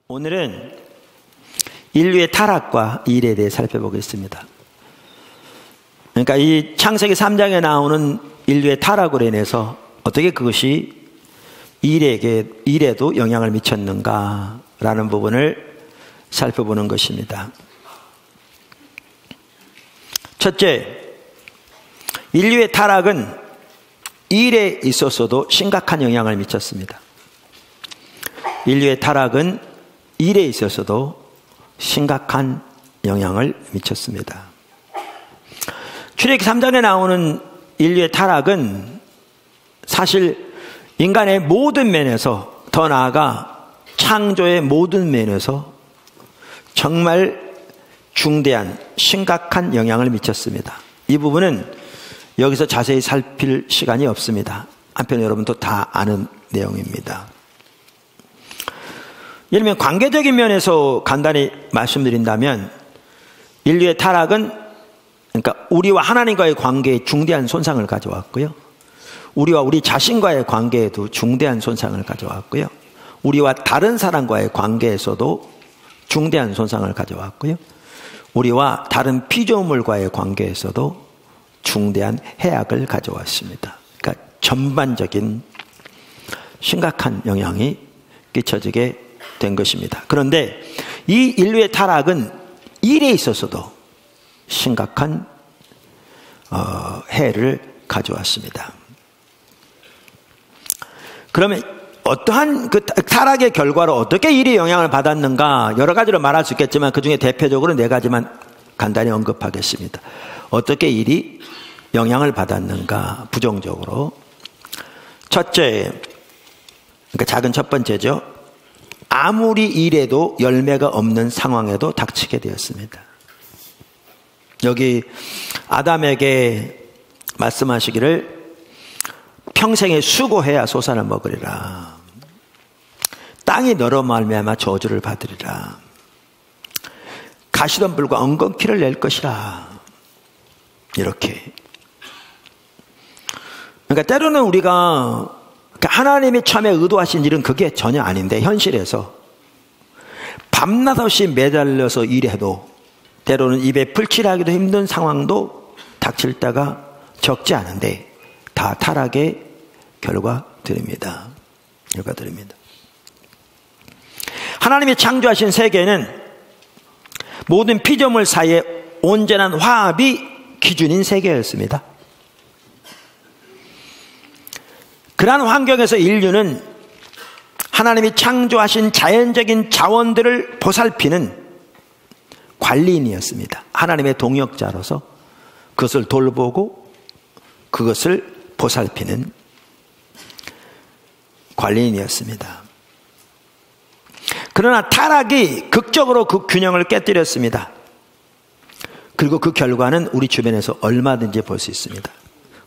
오늘은 인류의 타락과 일에 대해 살펴보겠습니다. 그러니까 이 창세기 3장에 나오는 인류의 타락으로 인해서 어떻게 그것이 일에도 영향을 미쳤는가라는 부분을 살펴보는 것입니다. 첫째, 인류의 타락은 일에 있어서도 심각한 영향을 미쳤습니다. 인류의 타락은 일에 있어서도 심각한 영향을 미쳤습니다. 출애굽기 3장에 나오는 인류의 타락은 사실 인간의 모든 면에서, 더 나아가 창조의 모든 면에서 정말 중대한 심각한 영향을 미쳤습니다. 이 부분은 여기서 자세히 살필 시간이 없습니다. 한편 여러분도 다 아는 내용입니다. 예를 들면 관계적인 면에서 간단히 말씀드린다면, 인류의 타락은 그러니까 우리와 하나님과의 관계에 중대한 손상을 가져왔고요, 우리와 우리 자신과의 관계에도 중대한 손상을 가져왔고요, 우리와 다른 사람과의 관계에서도 중대한 손상을 가져왔고요, 우리와 다른 피조물과의 관계에서도 중대한 해악을 가져왔습니다. 그러니까 전반적인 심각한 영향이 끼쳐지게 된 것입니다. 그런데 이 인류의 타락은 일에 있어서도 심각한 해를 가져왔습니다. 그러면 어떠한 그 타락의 결과로 어떻게 일이 영향을 받았는가, 여러 가지로 말할 수 있겠지만 그 중에 대표적으로 4가지만 간단히 언급하겠습니다. 어떻게 일이 영향을 받았는가, 부정적으로. 첫째, 그러니까 작은 첫 번째죠. 아무리 일해도 열매가 없는 상황에도 닥치게 되었습니다. 여기 아담에게 말씀하시기를 평생에 수고해야 소산을 먹으리라. 땅이 너로 말미암아 저주를 받으리라. 가시던 불과 엉겅퀴를 낼 것이라. 이렇게. 그러니까 때로는 우리가 하나님이 처음에 의도하신 일은 그게 전혀 아닌데, 현실에서 밤낮 없이 매달려서 일해도 때로는 입에 풀칠하기도 힘든 상황도 닥칠 때가 적지 않은데, 다 타락의 결과들입니다. 하나님이 창조하신 세계는 모든 피조물 사이에 온전한 화합이 기준인 세계였습니다. 그러한 환경에서 인류는 하나님이 창조하신 자연적인 자원들을 보살피는 관리인이었습니다. 하나님의 동역자로서 그것을 돌보고 그것을 보살피는 관리인이었습니다. 그러나 타락이 극적으로 그 균형을 깨뜨렸습니다. 그리고 그 결과는 우리 주변에서 얼마든지 볼 수 있습니다.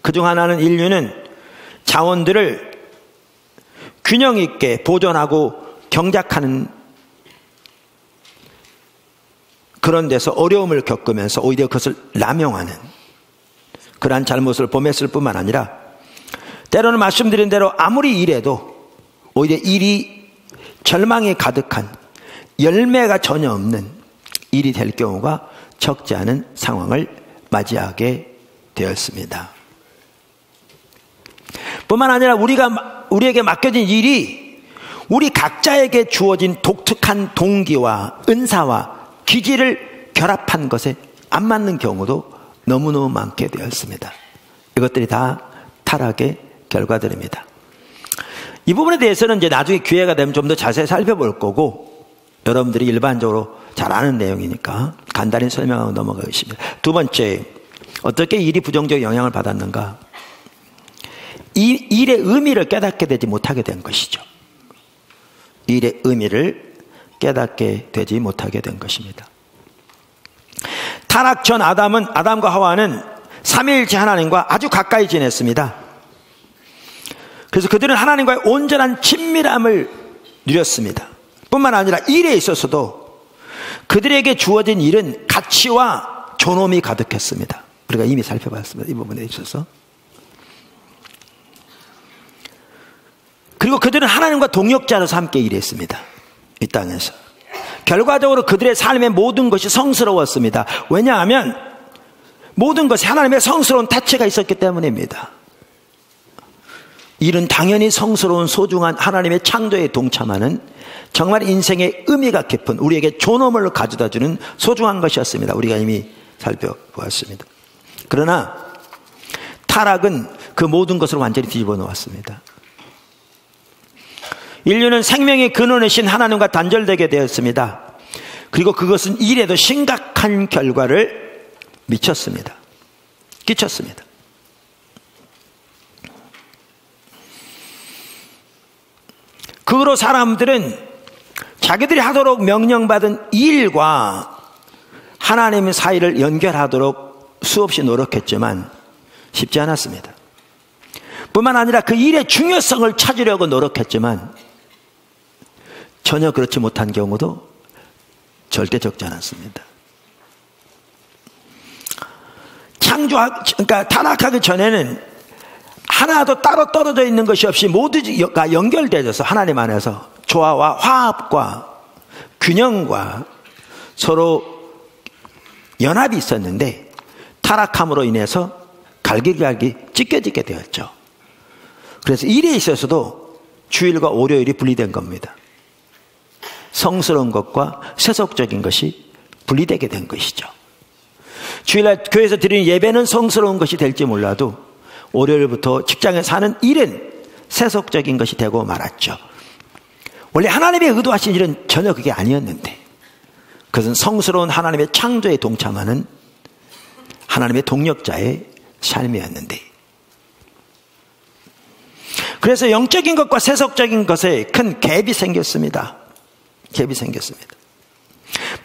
그중 하나는 인류는 자원들을 균형 있게 보존하고 경작하는 그런 데서 어려움을 겪으면서 오히려 그것을 남용하는 그러한 잘못을 범했을 뿐만 아니라, 때로는 말씀드린 대로 아무리 일해도 오히려 일이 절망이 가득한, 열매가 전혀 없는 일이 될 경우가 적지 않은 상황을 맞이하게 되었습니다. 뿐만 아니라 우리에게 맡겨진 일이 우리 각자에게 주어진 독특한 동기와 은사와 기질을 결합한 것에 안 맞는 경우도 너무너무 많게 되었습니다. 이것들이 다 타락의 결과들입니다. 이 부분에 대해서는 이제 나중에 기회가 되면 좀 더 자세히 살펴볼 거고, 여러분들이 일반적으로 잘 아는 내용이니까 간단히 설명하고 넘어가겠습니다. 두 번째, 어떻게 일이 부정적 영향을 받았는가? 이 일의 의미를 깨닫게 되지 못하게 된 것이죠. 일의 의미를 깨닫게 되지 못하게 된 것입니다. 타락 전 아담과 하와는 삼위일체 하나님과 아주 가까이 지냈습니다. 그래서 그들은 하나님과의 온전한 친밀함을 누렸습니다. 뿐만 아니라 일에 있어서도 그들에게 주어진 일은 가치와 존엄이 가득했습니다. 우리가 이미 살펴봤습니다. 이 부분에 있어서. 그리고 그들은 하나님과 동역자로서 함께 일했습니다. 이 땅에서. 결과적으로 그들의 삶의 모든 것이 성스러웠습니다. 왜냐하면 모든 것이 하나님의 성스러운 타체가 있었기 때문입니다. 일은 당연히 성스러운 소중한 하나님의 창조에 동참하는 정말 인생의 의미가 깊은 우리에게 존엄을 가져다주는 소중한 것이었습니다. 우리가 이미 살펴보았습니다. 그러나 타락은 그 모든 것을 완전히 뒤집어 놓았습니다. 인류는 생명의 근원이신 하나님과 단절되게 되었습니다. 그리고 그것은 일에도 심각한 결과를 끼쳤습니다. 그 후로 사람들은 자기들이 하도록 명령받은 일과 하나님의 사이를 연결하도록 수없이 노력했지만 쉽지 않았습니다. 뿐만 아니라 그 일의 중요성을 찾으려고 노력했지만 전혀 그렇지 못한 경우도 절대 적지 않았습니다. 그러니까 타락하기 전에는 하나도 따로 떨어져 있는 것이 없이 모두가 연결되어서 하나님 안에서 조화와 화합과 균형과 서로 연합이 있었는데 타락함으로 인해서 갈기갈기 찢겨지게 되었죠. 그래서 일에 있어서도 주일과 월요일이 분리된 겁니다. 성스러운 것과 세속적인 것이 분리되게 된 것이죠. 주일날 교회에서 드리는 예배는 성스러운 것이 될지 몰라도 월요일부터 직장에 사는 일은 세속적인 것이 되고 말았죠. 원래 하나님의 의도하신 일은 전혀 그게 아니었는데 그것은 성스러운 하나님의 창조에 동참하는 하나님의 동력자의 삶이었는데, 그래서 영적인 것과 세속적인 것에 큰 갭이 생겼습니다.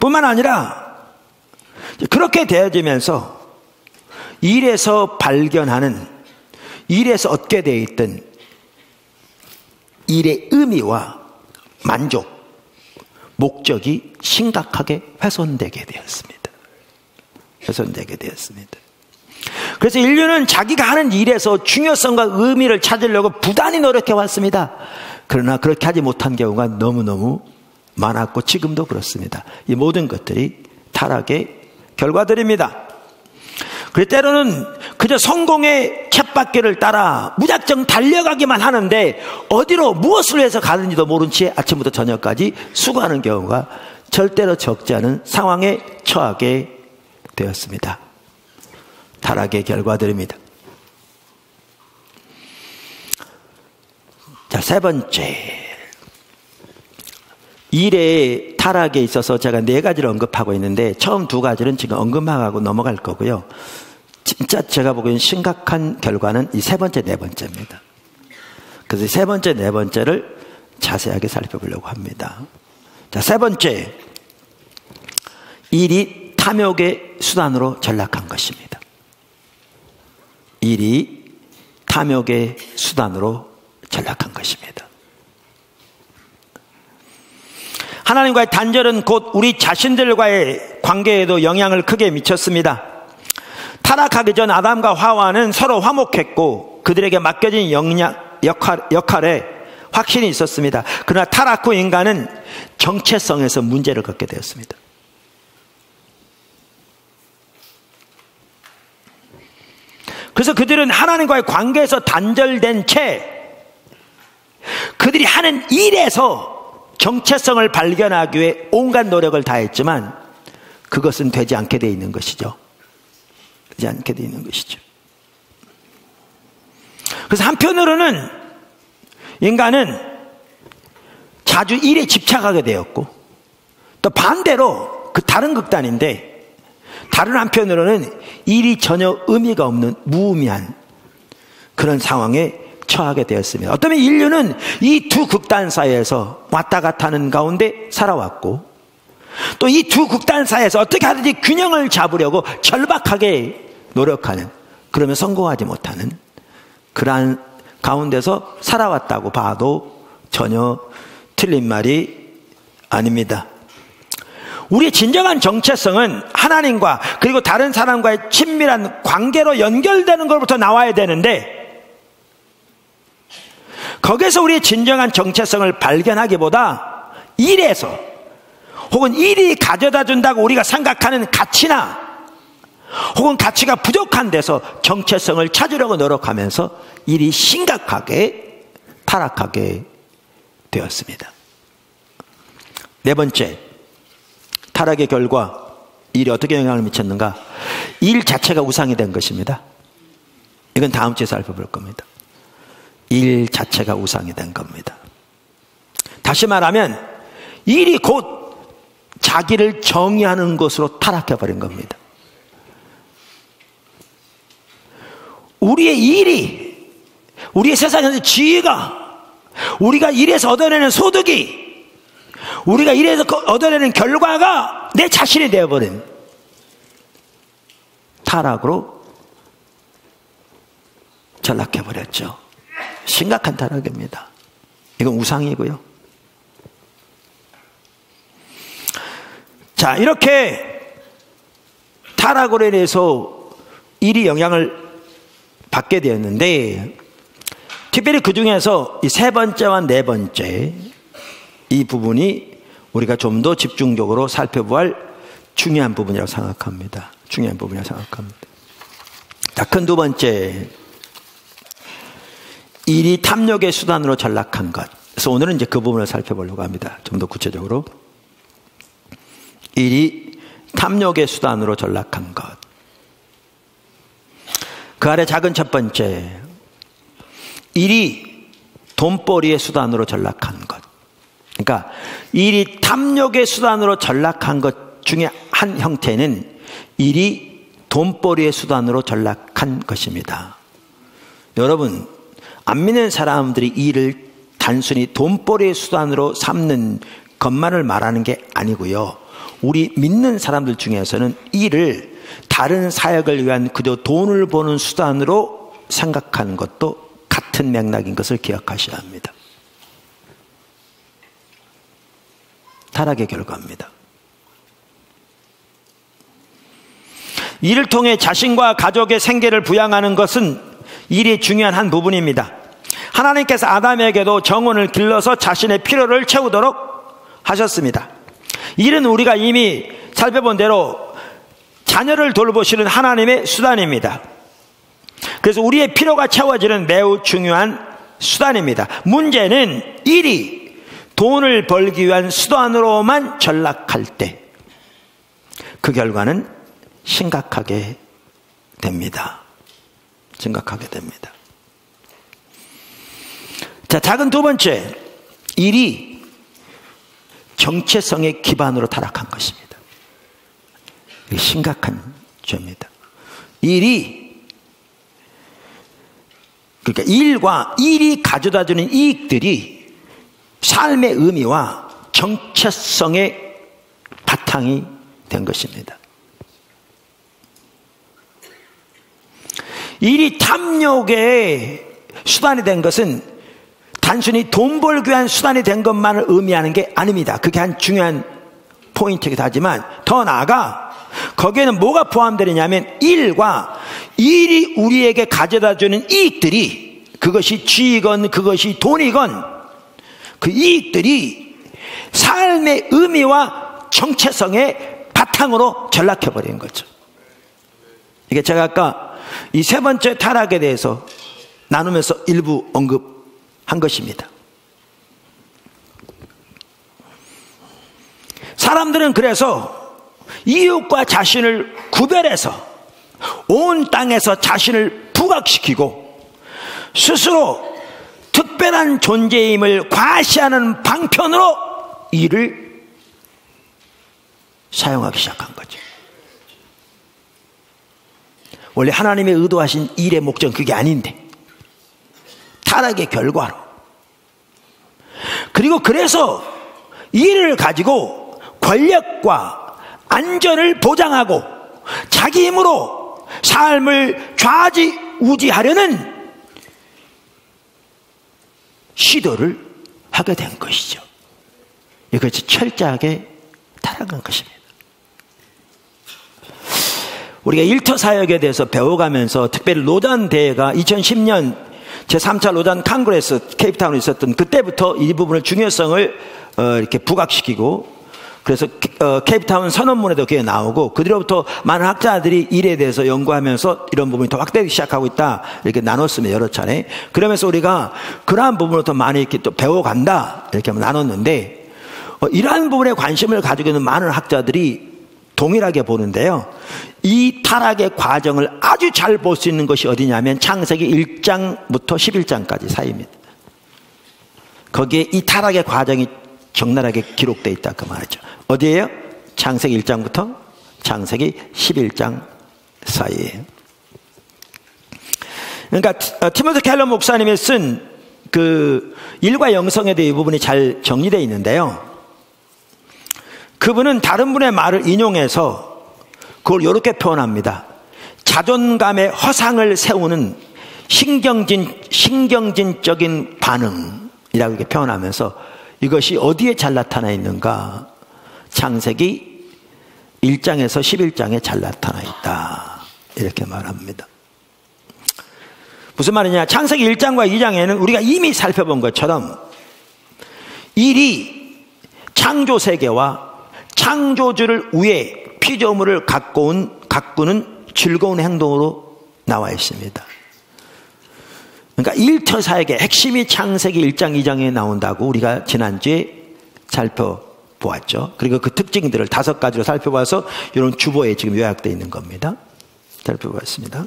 뿐만 아니라 그렇게 되어지면서 일에서 발견하는, 일에서 얻게 되어 있던 일의 의미와 만족, 목적이 심각하게 훼손되게 되었습니다. 그래서 인류는 자기가 하는 일에서 중요성과 의미를 찾으려고 부단히 노력해 왔습니다. 그러나 그렇게 하지 못한 경우가 너무너무 많았고 지금도 그렇습니다. 이 모든 것들이 타락의 결과들입니다. 그 때로는 그저 성공의 쳇바퀴를 따라 무작정 달려가기만 하는데 어디로 무엇을 위해서 가는지도 모른 채 아침부터 저녁까지 수고하는 경우가 절대로 적지 않은 상황에 처하게 되었습니다. 타락의 결과들입니다. 자, 세 번째, 일의 타락에 있어서 제가 4가지를 언급하고 있는데 처음 2가지는 지금 언급하고 넘어갈 거고요. 진짜 제가 보기엔 심각한 결과는 이 3번째, 4번째입니다. 그래서 3번째, 4번째를 자세하게 살펴보려고 합니다. 자, 3번째, 일이 탐욕의 수단으로 전락한 것입니다. 일이 탐욕의 수단으로 전락한 것입니다. 하나님과의 단절은 곧 우리 자신들과의 관계에도 영향을 크게 미쳤습니다. 타락하기 전 아담과 하와는 서로 화목했고 그들에게 맡겨진 역할에 확신이 있었습니다. 그러나 타락 후 인간은 정체성에서 문제를 겪게 되었습니다. 그래서 그들은 하나님과의 관계에서 단절된 채 그들이 하는 일에서 정체성을 발견하기 위해 온갖 노력을 다했지만 그것은 되지 않게 되어 있는 것이죠. 그래서 한편으로는 인간은 자주 일에 집착하게 되었고, 또 반대로 그 다른 극단인데, 다른 한편으로는 일이 전혀 의미가 없는 무의미한 그런 상황에 처하게 되었습니다. 어쩌면 인류는 이 두 극단 사이에서 왔다 갔다 하는 가운데 살아왔고, 또 이 두 극단 사이에서 어떻게 하든지 균형을 잡으려고 절박하게 노력하는, 그러면 성공하지 못하는 그러한 가운데서 살아왔다고 봐도 전혀 틀린 말이 아닙니다. 우리의 진정한 정체성은 하나님과 그리고 다른 사람과의 친밀한 관계로 연결되는 것부터 나와야 되는데, 거기서 우리의 진정한 정체성을 발견하기보다 일에서 혹은 일이 가져다 준다고 우리가 생각하는 가치나 혹은 가치가 부족한 데서 정체성을 찾으려고 노력하면서 일이 심각하게 타락하게 되었습니다. 네 번째, 타락의 결과 일이 어떻게 영향을 미쳤는가? 일 자체가 우상이 된 것입니다. 이건 다음 주에 살펴볼 겁니다. 일 자체가 우상이 된 겁니다. 다시 말하면 일이 곧 자기를 정의하는 것으로 타락해버린 겁니다. 우리의 일이, 우리의 세상에서 지위가, 우리가 일에서 얻어내는 소득이, 우리가 일에서 얻어내는 결과가 내 자신이 되어버린 타락으로 전락해버렸죠. 심각한 타락입니다. 이건 우상이고요. 자, 이렇게 타락으로 인해서 일이 영향을 받게 되었는데, 특별히 그 중에서 이 세 번째와 네 번째 이 부분이 우리가 좀 더 집중적으로 살펴보아야 할 중요한 부분이라고 생각합니다. 중요한 부분이라고 생각합니다. 자, 큰 두 번째, 일이 탐욕의 수단으로 전락한 것. 그래서 오늘은 이제 그 부분을 살펴보려고 합니다. 좀 더 구체적으로. 일이 탐욕의 수단으로 전락한 것. 그 아래 작은 첫 번째, 일이 돈벌이의 수단으로 전락한 것. 그러니까 일이 탐욕의 수단으로 전락한 것 중에 한 형태는 일이 돈벌이의 수단으로 전락한 것입니다. 여러분, 안 믿는 사람들이 일을 단순히 돈벌이의 수단으로 삼는 것만을 말하는 게 아니고요, 우리 믿는 사람들 중에서는 일을 다른 사역을 위한 그저 돈을 버는 수단으로 생각하는 것도 같은 맥락인 것을 기억하셔야 합니다. 타락의 결과입니다. 일을 통해 자신과 가족의 생계를 부양하는 것은 일의 중요한 한 부분입니다. 하나님께서 아담에게도 정원을 길러서 자신의 필요를 채우도록 하셨습니다. 일은 우리가 이미 살펴본 대로 자녀를 돌보시는 하나님의 수단입니다. 그래서 우리의 필요가 채워지는 매우 중요한 수단입니다. 문제는 일이 돈을 벌기 위한 수단으로만 전락할 때 그 결과는 심각하게 됩니다. 심각하게 됩니다. 자, 작은 두 번째, 일이 정체성의 기반으로 타락한 것입니다. 이게 심각한 죄입니다. 일이, 그러니까 일과 일이 가져다주는 이익들이 삶의 의미와 정체성의 바탕이 된 것입니다. 일이 탐욕의 수단이 된 것은 단순히 돈 벌기 위한 수단이 된 것만을 의미하는 게 아닙니다. 그게 한 중요한 포인트이기도 하지만 더 나아가 거기에는 뭐가 포함되느냐면 일과 일이 우리에게 가져다주는 이익들이, 그것이 쥐이건 그것이 돈이건 그 이익들이 삶의 의미와 정체성의 바탕으로 전락해버린 거죠. 이게 제가 아까 이 세 번째 타락에 대해서 나누면서 일부 언급한 것입니다. 사람들은 그래서 이웃과 자신을 구별해서 온 땅에서 자신을 부각시키고 스스로 특별한 존재임을 과시하는 방편으로 일을 사용하기 시작한 거죠. 원래 하나님의 의도하신 일의 목적은 그게 아닌데 타락의 결과로, 그리고 그래서 일을 가지고 권력과 안전을 보장하고 자기 힘으로 삶을 좌지우지하려는 시도를 하게 된 것이죠. 이것이 철저하게 타락한 것입니다. 우리가 일터 사역에 대해서 배워가면서 특별히 로잔 대회가 2010년 제3차 로잔 캉그레스 케이프타운에 있었던 그때부터 이 부분의 중요성을 이렇게 부각시키고, 그래서 케이프타운 선언문에도 그게 나오고, 그뒤로부터 많은 학자들이 일에 대해서 연구하면서 이런 부분이 더 확대되기 시작하고 있다, 이렇게 나눴으면 여러 차례. 그러면서 우리가 그러한 부분을 더 많이 이렇게 또 배워간다, 이렇게 나눴는데, 이러한 부분에 관심을 가지고 있는 많은 학자들이 동일하게 보는데요, 이 타락의 과정을 아주 잘 볼 수 있는 것이 어디냐면 창세기 1장부터 11장까지 사이입니다. 거기에 이 타락의 과정이 적나라하게 기록되어 있다, 그 말이죠. 어디예요? 창세기 1장부터 창세기 11장 사이에요. 그러니까 티모시 켈러 목사님이 쓴 그 일과 영성에 대해 이 부분이 잘 정리되어 있는데요, 그분은 다른 분의 말을 인용해서 그걸 이렇게 표현합니다. 자존감의 허상을 세우는 신경진적인 반응이라고 이렇게 표현하면서 이것이 어디에 잘 나타나 있는가? 창세기 1장에서 11장에 잘 나타나 있다, 이렇게 말합니다. 무슨 말이냐? 창세기 1장과 2장에는 우리가 이미 살펴본 것처럼 일이 창조 세계와 창조주를 위해 피조물을 가꾸는 즐거운 행동으로 나와 있습니다. 그러니까 일터 사역의 핵심이 창세기 1장, 2장에 나온다고 우리가 지난주에 살펴보았죠. 그리고 그 특징들을 5가지로 살펴봐서 이런 주보에 지금 요약되어 있는 겁니다. 살펴보았습니다.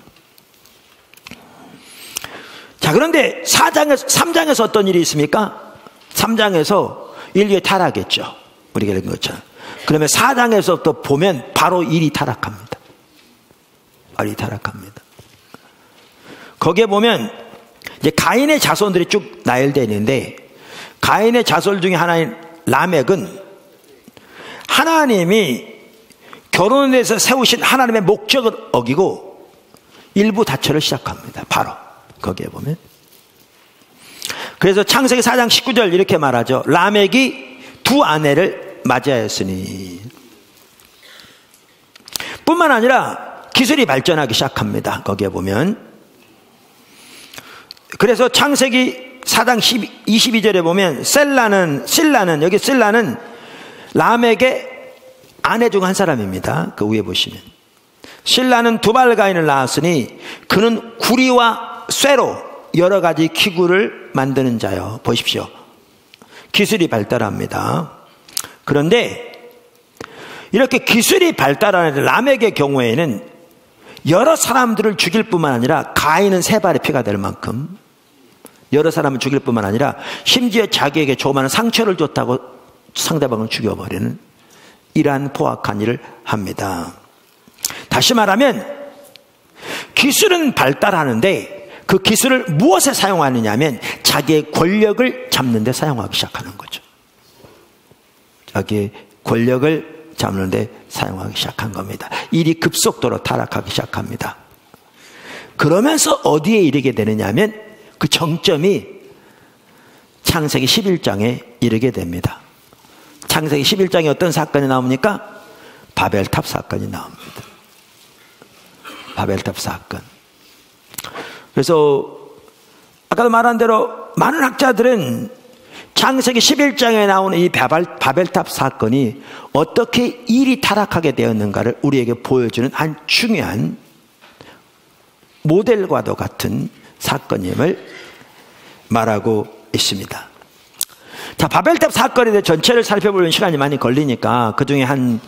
자, 그런데 3장에서 어떤 일이 있습니까? 3장에서 인류의 타락했죠. 우리가 읽은 것처럼. 그러면 4장에서 또 보면 바로 일이 타락합니다. 일이 타락합니다. 거기에 보면 이제 가인의 자손들이 쭉 나열되어 있는데, 가인의 자손 중에 하나인 라멕은 하나님이 결혼에 대해서 세우신 하나님의 목적을 어기고 일부 다처를 시작합니다. 바로 거기에 보면. 그래서 창세기 4장 19절 이렇게 말하죠. 라멕이 두 아내를 맞이하였으니. 뿐만 아니라 기술이 발전하기 시작합니다. 거기에 보면. 그래서 창세기 4장 22절에 보면 여기 실라는 라멕의 아내 중 한 사람입니다. 그 위에 보시면 실라는 두발가인을 낳았으니 그는 구리와 쇠로 여러 가지 기구를 만드는 자요. 보십시오. 기술이 발달합니다. 그런데 이렇게 기술이 발달하는 라멕의 경우에는 여러 사람들을 죽일 뿐만 아니라, 가인은 3발의 피가 될 만큼 여러 사람을 죽일 뿐만 아니라 심지어 자기에게 조그마한 상처를 줬다고 상대방을 죽여버리는 이러한 포악한 일을 합니다. 다시 말하면 기술은 발달하는데 그 기술을 무엇에 사용하느냐 하면 자기의 권력을 잡는 데 사용하기 시작하는 거죠. 자기의 권력을 잡는 데 사용하기 시작한 겁니다. 일이 급속도로 타락하기 시작합니다. 그러면서 어디에 이르게 되느냐 하면 그 정점이 창세기 11장에 이르게 됩니다. 창세기 11장에 어떤 사건이 나옵니까? 바벨탑 사건이 나옵니다. 바벨탑 사건. 그래서 아까도 말한 대로 많은 학자들은 창세기 11장에 나오는 이 바벨탑 사건이 어떻게 일이 타락하게 되었는가를 우리에게 보여주는 한 중요한 모델과도 같은 사건임을 말하고 있습니다. 자, 바벨탑 사건에 대해 전체를 살펴보려면 시간이 많이 걸리니까 그 중에 한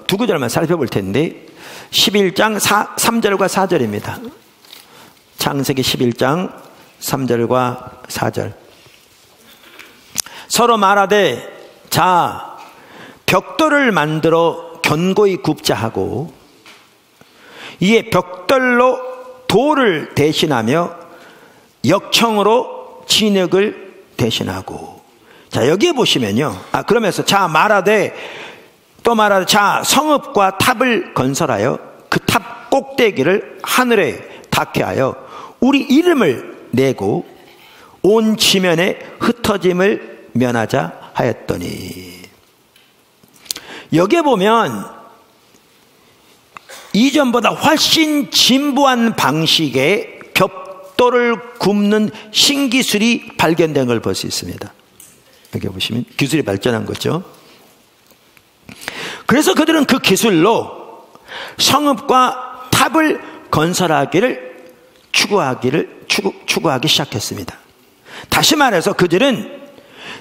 두 구절만 살펴볼 텐데, 11장 3절과 4절입니다. 창세기 11장 3절과 4절. 서로 말하되, 자, 벽돌을 만들어 견고히 굽자 하고, 이에 벽돌로 돌을 대신하며 역청으로 진흙을 대신하고. 자, 여기에 보시면요. 그러면서 자 말하되, 또 말하되, 자 성읍과 탑을 건설하여 그 탑 꼭대기를 하늘에 닿게 하여 우리 이름을 내고 온 지면에 흩어짐을 면하자 하였더니. 여기에 보면 이전보다 훨씬 진보한 방식의 벽돌을 굽는 신기술이 발견된 걸 볼 수 있습니다. 여기 보시면 기술이 발전한 거죠. 그래서 그들은 그 기술로 성읍과 탑을 건설하기를 추구하기 시작했습니다. 다시 말해서 그들은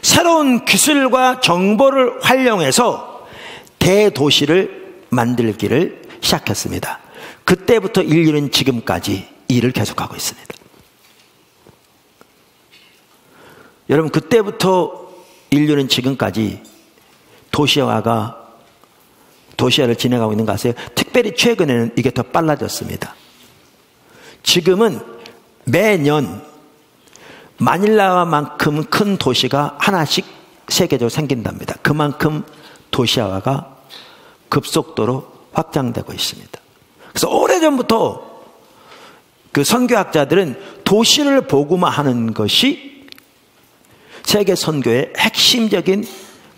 새로운 기술과 정보를 활용해서 대도시를 만들기를 시작했습니다. 그때부터 인류는 지금까지 일을 계속하고 있습니다. 여러분, 그때부터 인류는 지금까지 도시화를 진행하고 있는 거 아세요? 특별히 최근에는 이게 더 빨라졌습니다. 지금은 매년 마닐라만큼 큰 도시가 하나씩 세계적으로 생긴답니다. 그만큼 도시화가 급속도로 확장되고 있습니다. 그래서 오래전부터 그 선교학자들은 도시를 복음화하는 것이 세계 선교의 핵심적인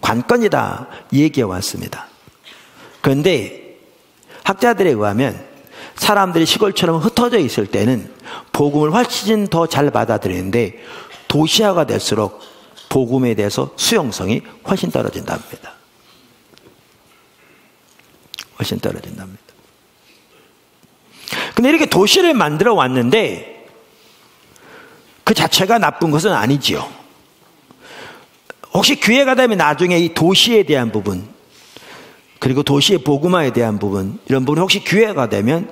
관건이다 얘기해 왔습니다. 그런데 학자들에 의하면 사람들이 시골처럼 흩어져 있을 때는 복음을 훨씬 더 잘 받아들이는데 도시화가 될수록 복음에 대해서 수용성이 훨씬 떨어진답니다. 훨씬 떨어진답니다. 근데 이렇게 도시를 만들어 왔는데 그 자체가 나쁜 것은 아니지요. 혹시 기회가 되면 나중에 이 도시에 대한 부분, 그리고 도시의 복음화에 대한 부분, 이런 부분 혹시 기회가 되면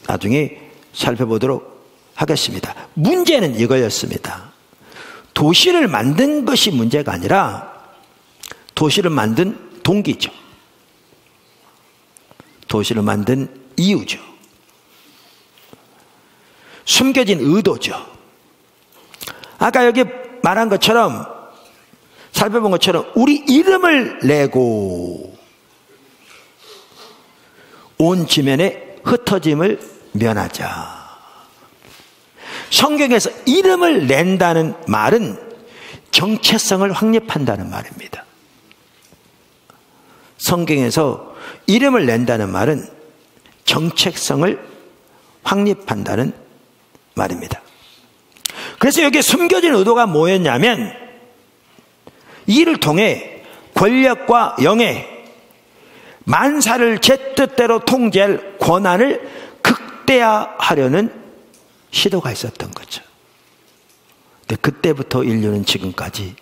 나중에 살펴보도록 하겠습니다. 문제는 이거였습니다. 도시를 만든 것이 문제가 아니라 도시를 만든 동기죠. 도시를 만든 이유죠. 숨겨진 의도죠. 아까 여기 말한 것처럼, 살펴본 것처럼 우리 이름을 내고 온 지면에 흩어짐을 면하자. 성경에서 이름을 낸다는 말은 정체성을 확립한다는 말입니다. 성경에서 이름을 낸다는 말은 정체성을 확립한다는 말입니다. 그래서 여기에 숨겨진 의도가 뭐였냐면, 이를 통해 권력과 영예, 만사를 제 뜻대로 통제할 권한을 극대화하려는 시도가 있었던 거죠. 근데 그때부터 인류는 지금까지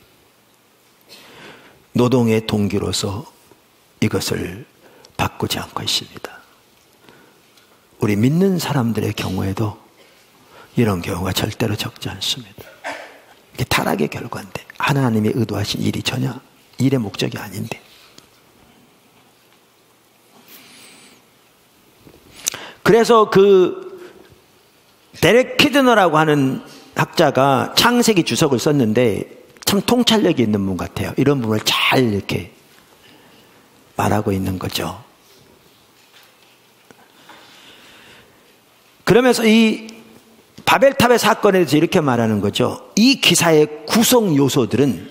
노동의 동기로서 이것을 바꾸지 않고 있습니다. 우리 믿는 사람들의 경우에도 이런 경우가 절대로 적지 않습니다. 이게 타락의 결과인데, 하나님이 의도하신 일이 전혀 일의 목적이 아닌데. 그래서 그 데렉 키드너라고 하는 학자가 창세기 주석을 썼는데 참 통찰력이 있는 분 같아요. 이런 부분을 잘 이렇게 말하고 있는 거죠. 그러면서 이 바벨탑의 사건에 대해서 이렇게 말하는 거죠. 이 기사의 구성 요소들은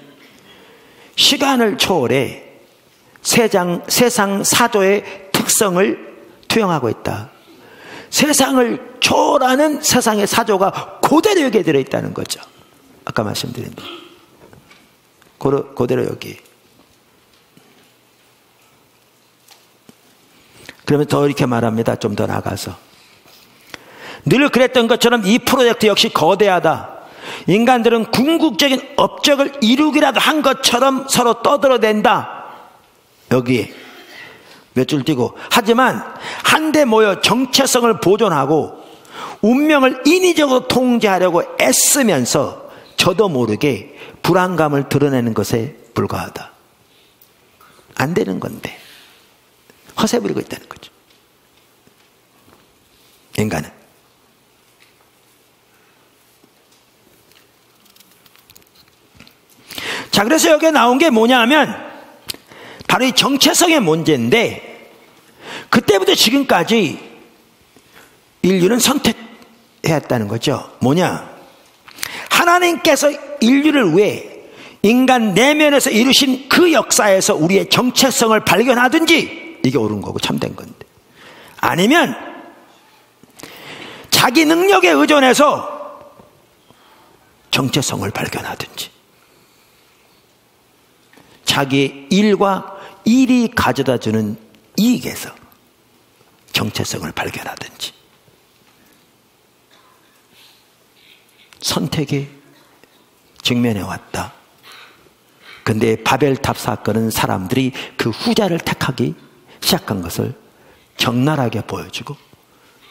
시간을 초월해 세상 사조의 특성을 투영하고 있다. 세상을 초월하는 세상의 사조가 그대로 여기에 들어있다는 거죠. 아까 말씀드린 대로 그대로 여기. 그러면 더 이렇게 말합니다. 좀 더 나가서, 늘 그랬던 것처럼 이 프로젝트 역시 거대하다. 인간들은 궁극적인 업적을 이루기라도 한 것처럼 서로 떠들어댄다. 여기에 몇 줄 띄고, 하지만 한데 모여 정체성을 보존하고 운명을 인위적으로 통제하려고 애쓰면서 저도 모르게 불안감을 드러내는 것에 불과하다. 안 되는 건데 허세 부리고 있다는 거죠, 인간은. 자, 그래서 여기에 나온 게 뭐냐 하면 바로 이 정체성의 문제인데, 그때부터 지금까지 인류는 선택해야 했다는 거죠. 뭐냐? 하나님께서 인류를 위해 인간 내면에서 이루신 그 역사에서 우리의 정체성을 발견하든지 이게 옳은 거고 참된 건데, 아니면 자기 능력에 의존해서 정체성을 발견하든지, 자기 일과 일이 가져다주는 이익에서 정체성을 발견하든지, 선택에 직면해 왔다. 근데 바벨탑 사건은 사람들이 그 후자를 택하기 시작한 것을 적나라하게 보여주고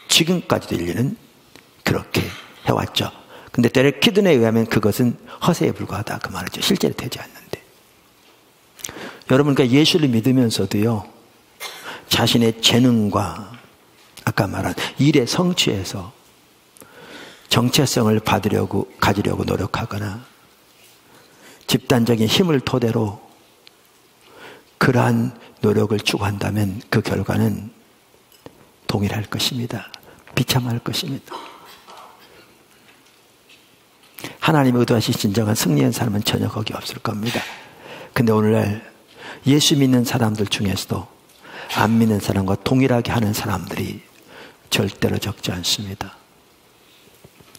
지금까지도 인류는 그렇게 해왔죠. 근데 데렉 키든에 의하면 그것은 허세에 불과하다 그 말이죠. 실제로 되지 않는데, 여러분, 그러니까 예수를 믿으면서도요, 자신의 재능과 아까 말한 일의 성취에서 정체성을 가지려고 노력하거나 집단적인 힘을 토대로 그러한 노력을 추구한다면 그 결과는 동일할 것입니다. 비참할 것입니다. 하나님의 의도하신 진정한 승리한 사람은 전혀 거기 없을 겁니다. 근데 오늘날 예수 믿는 사람들 중에서도 안 믿는 사람과 동일하게 하는 사람들이 절대로 적지 않습니다.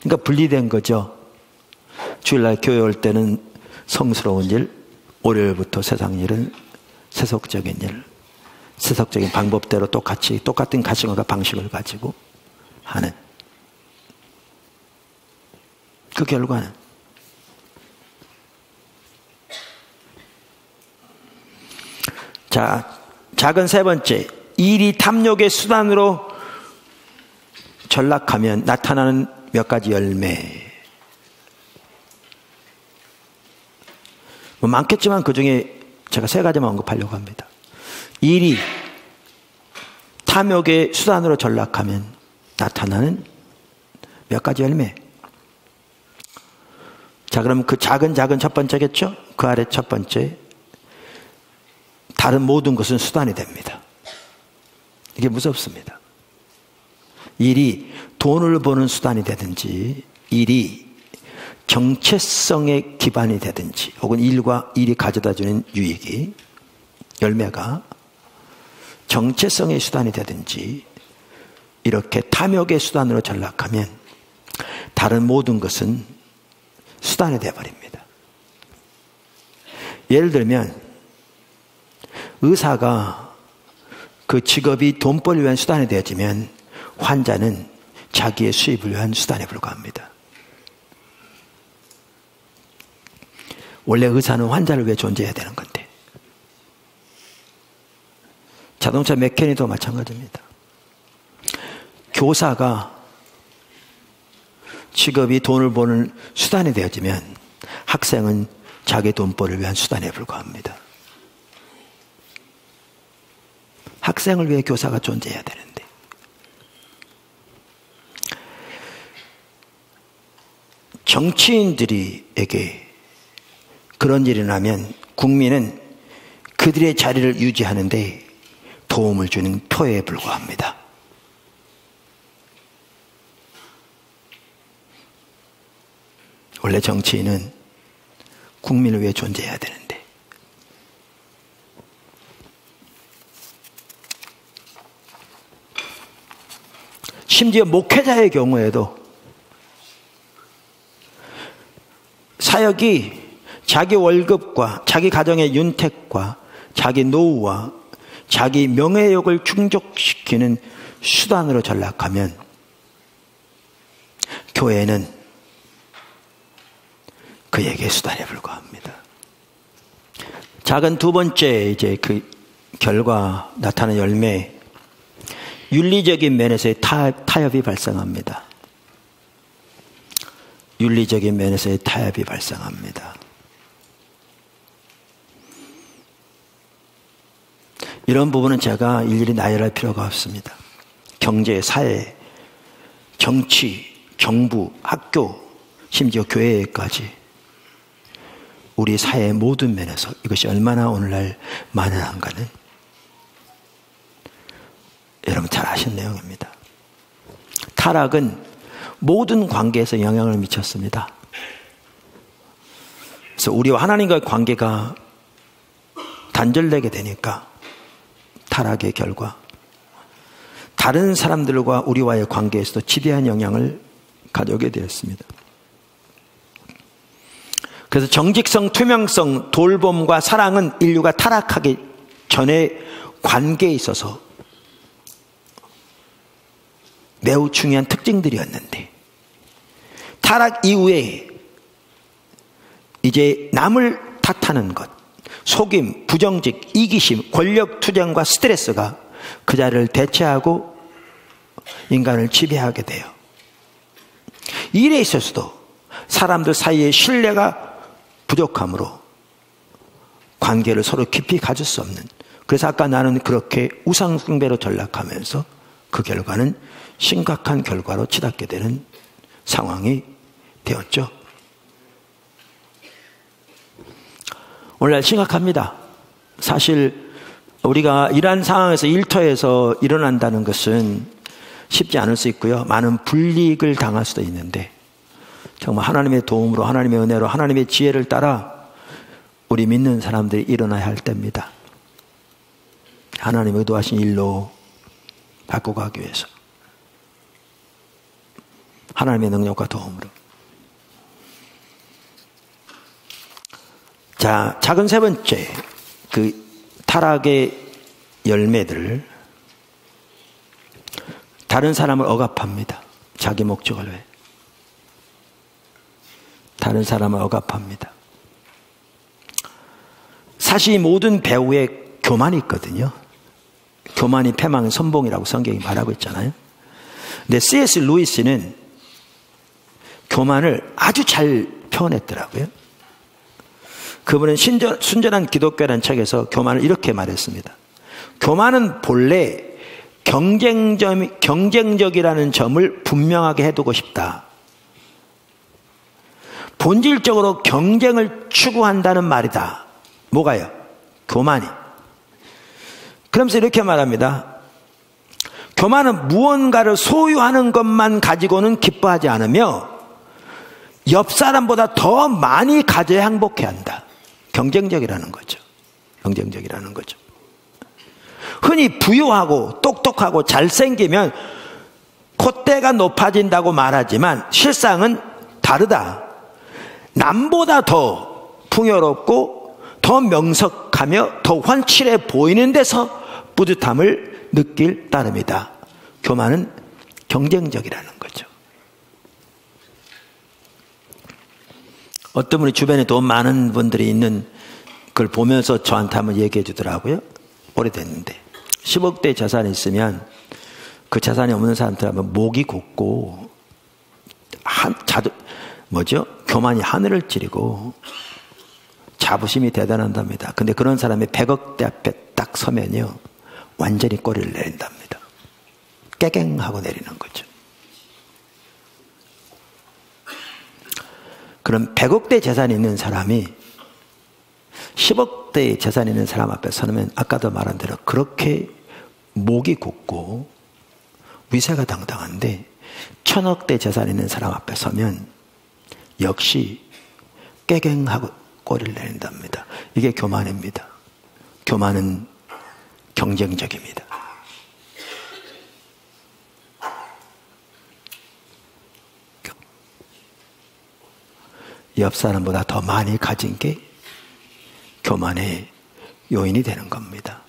그러니까 분리된 거죠. 주일날 교회 올 때는 성스러운 일, 월요일부터 세상 일은 세속적인 일, 세속적인 방법대로 똑같은 가치관과 방식을 가지고 하는 그 결과는 작은 세 번째, 일이 탐욕의 수단으로 전락하면 나타나는 몇 가지 열매. 뭐 많겠지만 그 중에 제가 세 가지만 언급하려고 합니다. 일이 탐욕의 수단으로 전락하면 나타나는 몇 가지 열매. 자, 그럼 그 작은 첫 번째겠죠? 그 아래 첫 번째, 다른 모든 것은 수단이 됩니다. 이게 무섭습니다. 일이 돈을 버는 수단이 되든지, 일이 정체성의 기반이 되든지, 혹은 일과 일이 가져다주는 유익이, 열매가 정체성의 수단이 되든지, 이렇게 탐욕의 수단으로 전락하면 다른 모든 것은 수단이 되어버립니다. 예를 들면 의사가 그 직업이 돈벌이를 위한 수단이 되어지면 환자는 자기의 수입을 위한 수단에 불과합니다. 원래 의사는 환자를 위해 존재해야 되는 건데, 자동차 메커니도 마찬가지입니다. 교사가 직업이 돈을 버는 수단이 되어지면 학생은 자기 돈벌이를 위한 수단에 불과합니다. 학생을 위해 교사가 존재해야 되는데, 정치인들에게 그런 일이 나면 국민은 그들의 자리를 유지하는데 도움을 주는 표에 불과합니다. 원래 정치인은 국민을 위해 존재해야 되는데, 심지어 목회자의 경우에도 사역이 자기 월급과 자기 가정의 윤택과 자기 노후와 자기 명예욕을 충족시키는 수단으로 전락하면 교회는 그에게 수단에 불과합니다. 작은 두 번째, 이제 그 결과 나타나는 열매, 윤리적인 면에서의 타협이 발생합니다. 윤리적인 면에서의 타협이 발생합니다. 이런 부분은 제가 일일이 나열할 필요가 없습니다. 경제, 사회, 정치, 정부, 학교, 심지어 교회까지 우리 사회의 모든 면에서 이것이 얼마나 오늘날 만연한가는 여러분 잘 아시는 내용입니다. 타락은 모든 관계에서 영향을 미쳤습니다. 그래서 우리와 하나님과의 관계가 단절되게 되니까 타락의 결과 다른 사람들과 우리와의 관계에서도 지대한 영향을 가져오게 되었습니다. 그래서 정직성, 투명성, 돌봄과 사랑은 인류가 타락하기 전의 관계에 있어서 매우 중요한 특징들이었는데 타락 이후에 이제 남을 탓하는 것, 속임, 부정직, 이기심, 권력 투쟁과 스트레스가 그 자리를 대체하고 인간을 지배하게 돼요. 이 일에 있어서도 사람들 사이의 신뢰가 부족함으로 관계를 서로 깊이 가질 수 없는, 그래서 아까 나는 그렇게 우상숭배로 전락하면서 그 결과는 심각한 결과로 치닫게 되는 상황이 되었죠. 오늘날 심각합니다. 사실 우리가 이러한 상황에서 일터에서 일어난다는 것은 쉽지 않을 수 있고요. 많은 불이익을 당할 수도 있는데 정말 하나님의 도움으로, 하나님의 은혜로, 하나님의 지혜를 따라 우리 믿는 사람들이 일어나야 할 때입니다. 하나님의 의도하신 일로 바꿔가기 위해서 하나님의 능력과 도움으로. 자, 작은 세 번째, 그 타락의 열매들, 다른 사람을 억압합니다. 자기 목적을 위해 다른 사람을 억압합니다. 사실 모든 배우의 교만이 있거든요. 교만이 패망의 선봉이라고 성경이 말하고 있잖아요. 근데 C.S. 루이스는 교만을 아주 잘 표현했더라고요. 그분은 순전한 기독교라는 책에서 교만을 이렇게 말했습니다. 교만은 본래 경쟁적이라는 점을 분명하게 해두고 싶다. 본질적으로 경쟁을 추구한다는 말이다. 뭐가요? 교만이. 그러면서 이렇게 말합니다. 교만은 무언가를 소유하는 것만 가지고는 기뻐하지 않으며 옆 사람보다 더 많이 가져야 행복해한다. 경쟁적이라는 거죠. 경쟁적이라는 거죠. 흔히 부유하고 똑똑하고 잘생기면 콧대가 높아진다고 말하지만 실상은 다르다. 남보다 더 풍요롭고 더 명석하며 더 환칠해 보이는 데서 뿌듯함을 느낄 따름이다. 교만은 경쟁적이라는 거죠. 어떤 분이 주변에 돈 많은 분들이 있는 걸 보면서 저한테 한번 얘기해 주더라고요. 오래됐는데 10억대 재산이 있으면 그 재산이 없는 사람들하면 목이 곧고 교만이 하늘을 찌르고 자부심이 대단한답니다. 근데 그런 사람이 100억대 앞에 딱 서면요 완전히 꼬리를 내린답니다. 깨갱하고 내리는 거죠. 그럼 100억대 재산이 있는 사람이 10억대 재산이 있는 사람 앞에 서면 아까도 말한 대로 그렇게 목이 곧고 위세가 당당한데 1000억대 재산이 있는 사람 앞에 서면 역시 깨갱하고 꼬리를 내린답니다. 이게 교만입니다. 교만은 경쟁적입니다. 옆 사람보다 더 많이 가진 게 교만의 요인이 되는 겁니다.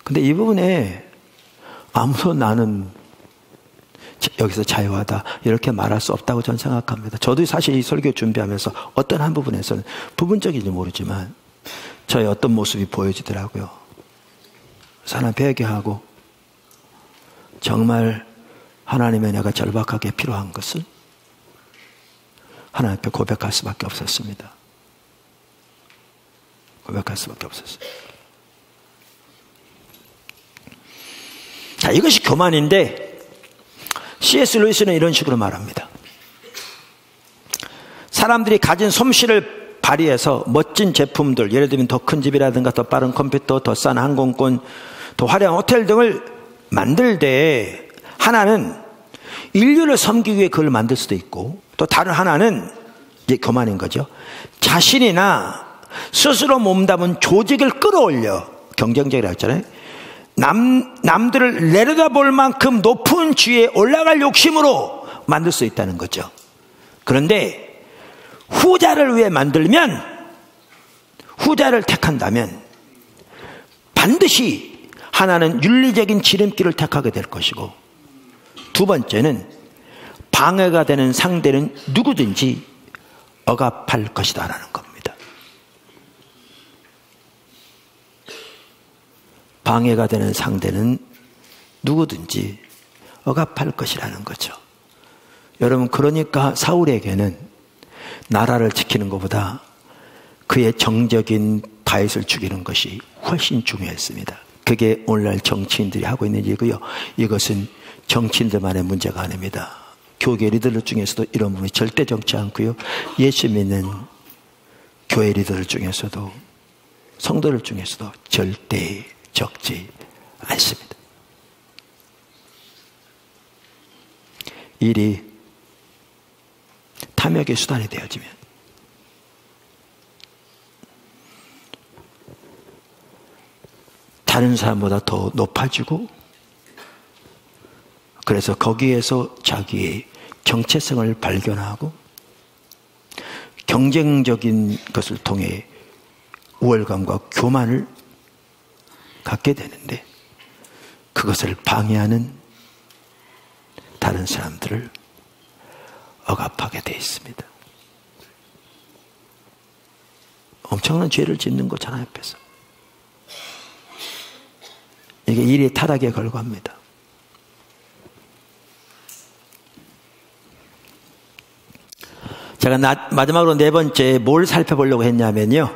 근데 이 부분에 아무도 나는 여기서 자유하다 이렇게 말할 수 없다고 저는 생각합니다. 저도 사실 이 설교 준비하면서 어떤 한 부분에서는 부분적인지 모르지만 저의 어떤 모습이 보여지더라고요. 그래서 하나님 회개하고 정말 하나님의 내가 절박하게 필요한 것을 하나님 앞에 고백할 수밖에 없었습니다. 고백할 수밖에 없었어요. 자, 이것이 교만인데 C.S. 루이스는 이런 식으로 말합니다. 사람들이 가진 솜씨를 발휘해서 멋진 제품들, 예를 들면 더 큰 집이라든가 더 빠른 컴퓨터, 더 싼 항공권, 더 화려한 호텔 등을 만들 때 하나는 인류를 섬기기 위해 그걸 만들 수도 있고 또 다른 하나는 이게 교만인 거죠. 자신이나 스스로 몸담은 조직을 끌어올려, 경쟁적이라고 했잖아요. 남들을 내려다볼 만큼 높은 지위에 올라갈 욕심으로 만들 수 있다는 거죠. 그런데 후자를 위해 만들면, 후자를 택한다면 반드시 하나는 윤리적인 지름길을 택하게 될 것이고, 두 번째는 방해가 되는 상대는 누구든지 억압할 것이다라는 겁니다. 방해가 되는 상대는 누구든지 억압할 것이라는 거죠. 여러분, 그러니까 사울에게는 나라를 지키는 것보다 그의 정적인 다윗을 죽이는 것이 훨씬 중요했습니다. 그게 오늘날 정치인들이 하고 있는 일이고요. 이것은 정치인들만의 문제가 아닙니다. 교계 리더들 중에서도 이런 부분이 절대 적지 않고요. 예수 믿는 교회 리더들 중에서도, 성도들 중에서도 절대 적지 않습니다. 일이 탐욕의 수단이 되어지면 다른 사람보다 더 높아지고, 그래서 거기에서 자기의 정체성을 발견하고 경쟁적인 것을 통해 우월감과 교만을 갖게 되는데, 그것을 방해하는 다른 사람들을 억압하게 되어 있습니다. 엄청난 죄를 짓는 거잖아요, 옆에서. 이게 일의 타락의 결과입니다. 제가 마지막으로 네 번째 뭘 살펴보려고 했냐면요,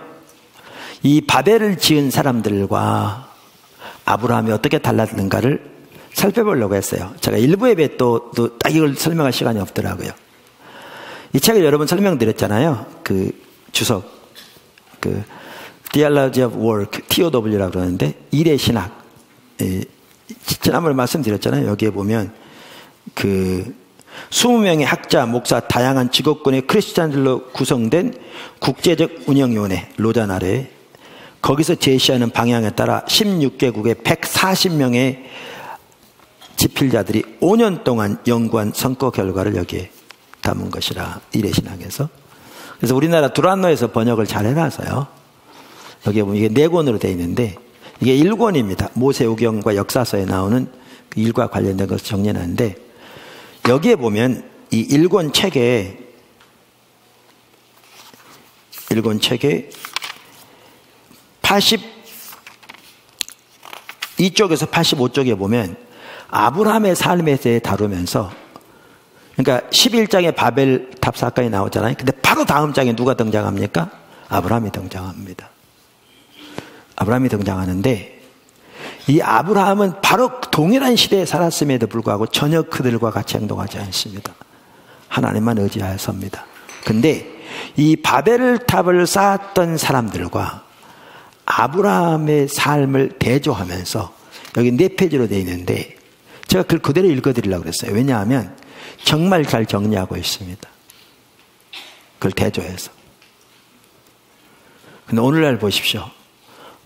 이 바벨을 지은 사람들과 아브라함이 어떻게 달랐는가를 살펴보려고 했어요. 제가 일부 예배 또 딱 이걸 설명할 시간이 없더라고요. 이 책을 여러 번 설명드렸잖아요. 그 주석, 그 Theology of Work, TOW라고 그러는데, 일의 신학. 지난번에 말씀드렸잖아요. 여기에 보면 그 20명의 학자, 목사, 다양한 직업군의 크리스찬들로 구성된 국제적 운영위원회, 로잔 아래, 거기서 제시하는 방향에 따라 16개국의 140명의 집필자들이 5년 동안 연구한 성과 결과를 여기에 담은 것이라, 일의 신학에서. 그래서 우리나라 두란노에서 번역을 잘 해놔서요. 여기에 보면 이게 4권으로 되어 있는데, 이게 1권입니다. 모세오경과 역사서에 나오는 일과 관련된 것을 정리하는데, 여기에 보면 이 1권 책에 82쪽에서 85쪽에 보면 아브라함의 삶에 대해 다루면서, 그러니까 11장에 바벨 탑 사건이 나오잖아요. 근데 바로 다음 장에 누가 등장합니까? 아브라함이 등장합니다. 아브라함이 등장하는데, 이 아브라함은 바로 동일한 시대에 살았음에도 불구하고 전혀 그들과 같이 행동하지 않습니다. 하나님만 의지하였습니다. 근데 이 바벨 탑을 쌓았던 사람들과 아브라함의 삶을 대조하면서, 여기 4페이지로 되어 있는데 제가 그걸 그대로 읽어드리려고 그랬어요. 왜냐하면 정말 잘 정리하고 있습니다. 그걸 대조해서. 근데 오늘날 보십시오.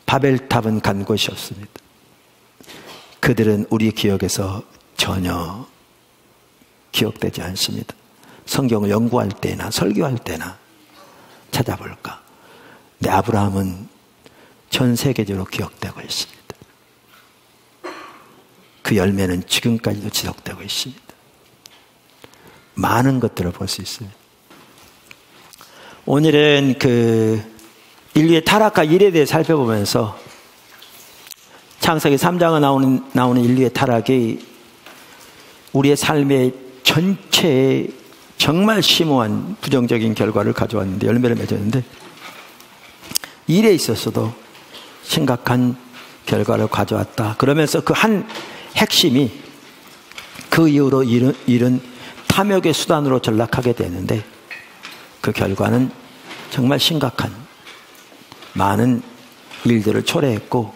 바벨탑은 간 곳이 없습니다. 그들은 우리 기억에서 전혀 기억되지 않습니다. 성경을 연구할 때나 설교할 때나 찾아볼까. 근데 아브라함은 전 세계적으로 기억되고 있습니다. 그 열매는 지금까지도 지속되고 있습니다. 많은 것들을 볼 수 있습니다. 오늘은 그 인류의 타락과 일에 대해 살펴보면서, 창세기 3장에 나오는 인류의 타락이 우리의 삶의 전체에 정말 심오한 부정적인 결과를 가져왔는데, 열매를 맺었는데, 일에 있어서도 심각한 결과를 가져왔다. 그러면서 그 한 핵심이 그 이후로 일은 탐욕의 수단으로 전락하게 되는데, 그 결과는 정말 심각한 많은 일들을 초래했고,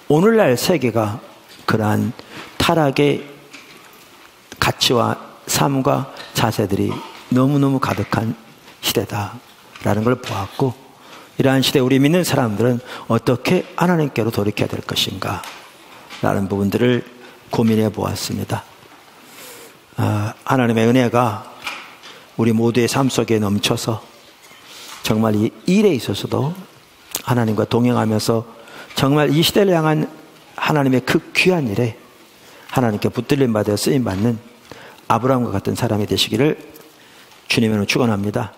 오늘날 세계가 그러한 타락의 가치와 삶과 자세들이 너무너무 가득한 시대다라는 걸 보았고, 이러한 시대에 우리 믿는 사람들은 어떻게 하나님께로 돌이켜야 될 것인가 라는 부분들을 고민해 보았습니다. 하나님의 은혜가 우리 모두의 삶 속에 넘쳐서 정말 이 일에 있어서도 하나님과 동행하면서 정말 이 시대를 향한 하나님의 그 귀한 일에 하나님께 붙들림 받아 쓰임받는 아브라함과 같은 사람이 되시기를 주님으로 축원합니다.